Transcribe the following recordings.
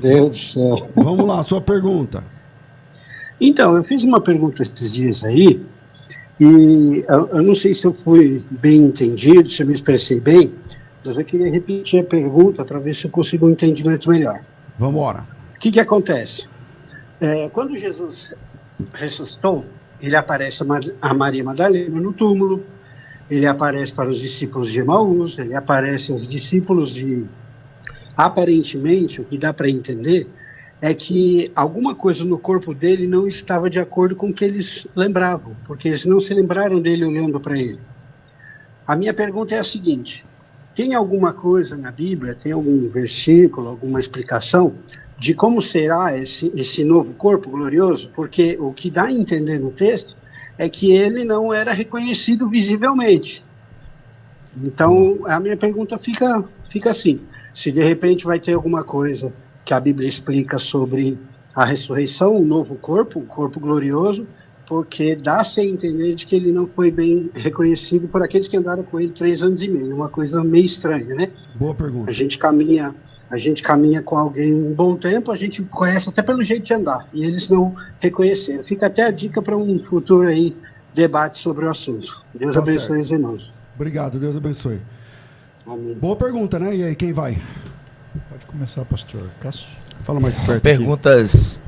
Deus do céu. Vamos lá, sua pergunta. Então, eu fiz uma pergunta esses dias aí, e eu não sei se eu fui bem entendido, se eu me expressei bem, mas eu queria repetir a pergunta para ver se eu consigo um entendimento melhor. Vamos embora. O que acontece? Quando Jesus ressuscitou, ele aparece a Maria Madalena no túmulo, ele aparece para os discípulos de Emaús, ele aparece aos discípulos de... Aparentemente, o que dá para entender é que alguma coisa no corpo dele não estava de acordo com o que eles lembravam, porque eles não se lembraram dele olhando para ele. A minha pergunta é a seguinte: tem alguma coisa na Bíblia, tem algum versículo, alguma explicação de como será esse novo corpo glorioso? Porque o que dá a entender no texto é que ele não era reconhecido visivelmente. Então, a minha pergunta fica assim: se de repente vai ter alguma coisa que a Bíblia explica sobre a ressurreição, o novo corpo, o corpo glorioso, porque dá-se a entender de que ele não foi bem reconhecido por aqueles que andaram com ele 3 anos e meio. Uma coisa meio estranha, né? Boa pergunta. A gente caminha com alguém um bom tempo, a gente conhece até pelo jeito de andar, e eles não reconheceram. Fica até a dica para um futuro aí debate sobre o assunto. Deus abençoe os irmãos. Obrigado, Deus abençoe. Amém. Boa pergunta, né? E aí, quem vai? Pode começar, pastor Cássio. Fala mais perto. Perguntas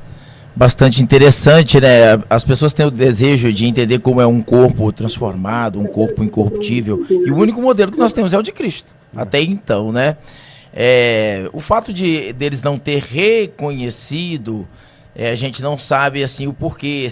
bastante interessantes, né? As pessoas têm o desejo de entender como é um corpo transformado, um corpo incorruptível. E o único modelo que nós temos é o de Cristo. Até então, né? O fato deles não ter reconhecido, a gente não sabe assim o porquê.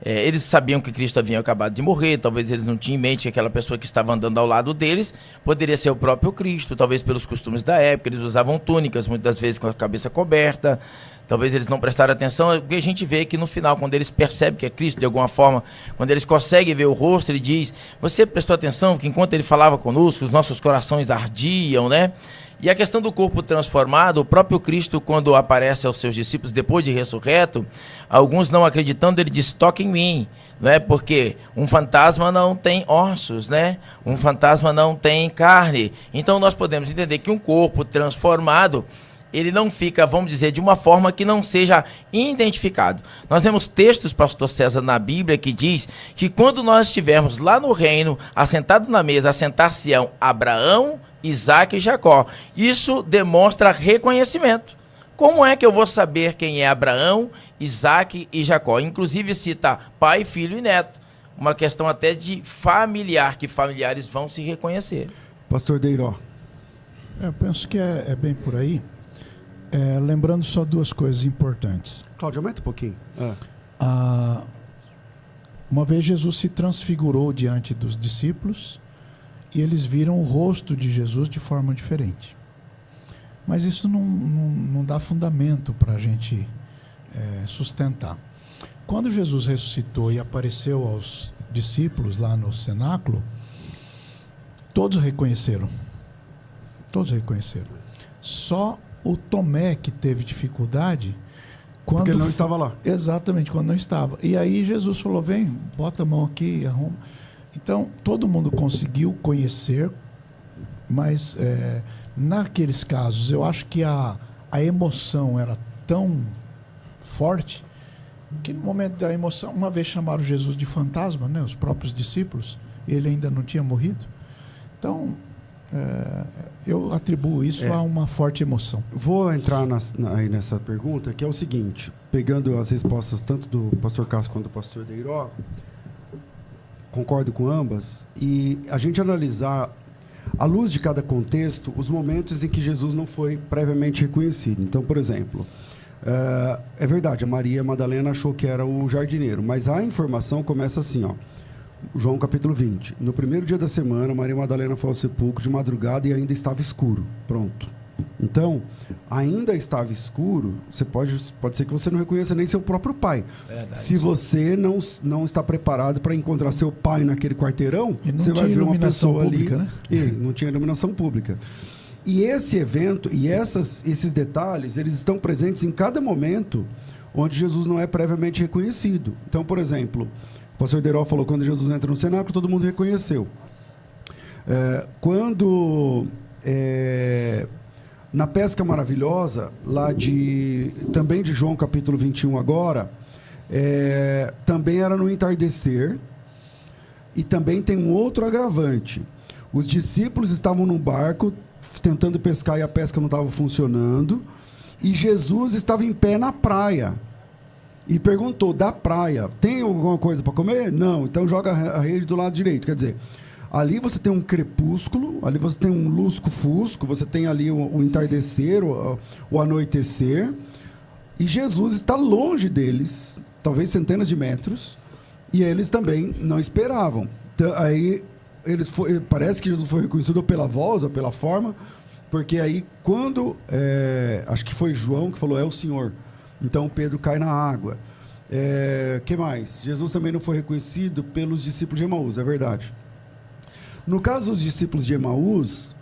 Eles sabiam que Cristo havia acabado de morrer, talvez eles não tinham em mente que aquela pessoa que estava andando ao lado deles poderia ser o próprio Cristo, talvez pelos costumes da época, eles usavam túnicas, muitas vezes com a cabeça coberta, talvez eles não prestaram atenção, porque a gente vê que no final, quando eles percebem que é Cristo, de alguma forma, quando eles conseguem ver o rosto, ele diz: você prestou atenção que enquanto ele falava conosco, os nossos corações ardiam, né? E a questão do corpo transformado, o próprio Cristo, quando aparece aos seus discípulos depois de ressurreto, alguns não acreditando, ele diz: toque em mim, né? Porque um fantasma não tem ossos, né? Um fantasma não tem carne. Então nós podemos entender que um corpo transformado, ele não fica, vamos dizer, de uma forma que não seja identificado. Nós vemos textos, pastor César, na Bíblia que diz que quando nós estivermos lá no reino, assentado na mesa, assentar-se-ão Abraão, Isaac e Jacó. Isso demonstra reconhecimento. Como é que eu vou saber quem é Abraão, Isaac e Jacó? Inclusive cita pai, filho e neto. Uma questão até de familiar, que familiares vão se reconhecer. Pastor Deiró. Eu penso que é bem por aí. Lembrando só 2 coisas importantes. Cláudio, aumenta um pouquinho. Uma vez Jesus se transfigurou diante dos discípulos e eles viram o rosto de Jesus de forma diferente. Mas isso não dá fundamento para a gente sustentar. Quando Jesus ressuscitou e apareceu aos discípulos lá no cenáculo, todos reconheceram. Todos reconheceram. Só o Tomé que teve dificuldade quando... Porque ele não estava lá. Exatamente, quando não estava. E aí Jesus falou: vem, bota a mão aqui, arruma. Então, todo mundo conseguiu conhecer, mas naqueles casos, eu acho que a emoção era tão forte que no momento da emoção, uma vez chamaram Jesus de fantasma, né, os próprios discípulos, ele ainda não tinha morrido. Então, eu atribuo isso a uma forte emoção. Vou entrar aí nessa pergunta, que é o seguinte, pegando as respostas tanto do pastor Cássio quanto do pastor Deiró, concordo com ambas, e a gente analisar, à luz de cada contexto, os momentos em que Jesus não foi previamente reconhecido. Então, por exemplo, é verdade, a Maria Madalena achou que era o jardineiro, mas a informação começa assim, ó, João capítulo 20. No primeiro dia da semana, Maria Madalena foi ao sepulcro de madrugada e ainda estava escuro. Pronto. Então, ainda estava escuro, pode ser que você não reconheça nem seu próprio pai. Verdade. Se você não está preparado para encontrar seu pai naquele quarteirão, você vai ver uma pessoa pública, ali, né? E não tinha iluminação pública. E esse evento e esses detalhes, eles estão presentes em cada momento onde Jesus não é previamente reconhecido. Então, por exemplo, o pastor Deiró falou, quando Jesus entra no cenáculo, todo mundo reconheceu. Quando Na pesca maravilhosa, também de João capítulo 21 agora, também era no entardecer, e também tem um outro agravante. Os discípulos estavam num barco tentando pescar e a pesca não estava funcionando, e Jesus estava em pé na praia e perguntou: da praia, tem alguma coisa para comer? Não, então joga a rede do lado direito. Quer dizer, ali você tem um crepúsculo, ali você tem um lusco-fusco, você tem ali o entardecer, o anoitecer, e Jesus está longe deles, talvez centenas de metros, e eles também não esperavam. Então, aí parece que Jesus foi reconhecido pela voz ou pela forma, porque aí quando, acho que foi João que falou: é o Senhor. Então Pedro cai na água. Que mais? Jesus também não foi reconhecido pelos discípulos de Emaús, é verdade. No caso dos discípulos de Emaús,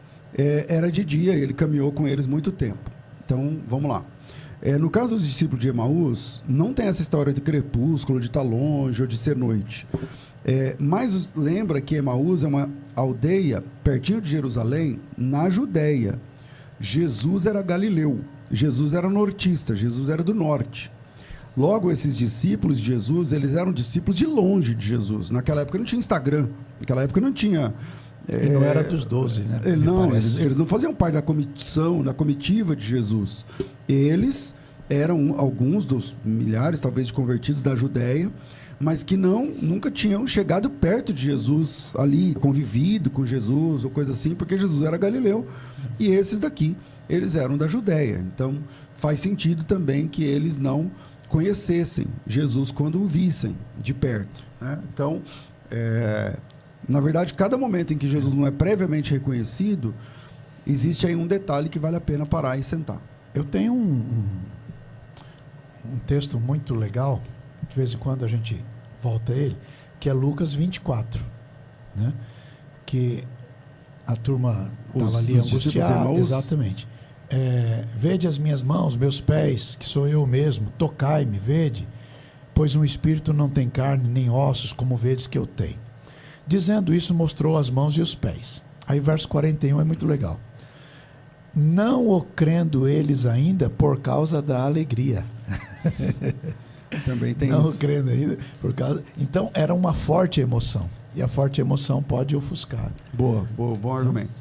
era de dia, ele caminhou com eles muito tempo. Então, vamos lá. No caso dos discípulos de Emaús, não tem essa história de crepúsculo, de estar longe ou de ser noite. Mas lembra que Emaús é uma aldeia pertinho de Jerusalém, na Judéia. Jesus era galileu, Jesus era nortista, Jesus era do norte. Logo, esses discípulos de Jesus, eles eram discípulos de longe de Jesus. Naquela época não tinha Instagram, naquela época não tinha... não era dos 12, né? Eles não faziam parte da comitiva de Jesus. Eles eram alguns dos milhares, talvez, de convertidos da Judéia, mas que nunca tinham chegado perto de Jesus ali, convivido com Jesus ou coisa assim, porque Jesus era galileu, e esses daqui, eles eram da Judéia. Então, faz sentido também que eles não conhecessem Jesus quando o vissem de perto, né? Então, na verdade, cada momento em que Jesus não é previamente reconhecido, existe aí um detalhe que vale a pena parar e sentar. Eu tenho um texto muito legal, de vez em quando a gente volta a ele, que é Lucas 24, né? Que a turma estava ali angustiada. Exatamente. Vede as minhas mãos, meus pés, que sou eu mesmo, tocai-me, vede, pois um espírito não tem carne nem ossos, como vedes que eu tenho. Dizendo isso, mostrou as mãos e os pés. Aí verso 41 é muito legal. Não o crendo eles ainda por causa da alegria. Também tem não isso. Crendo ainda por causa. Então era uma forte emoção, e a forte emoção pode ofuscar. Bom argumento.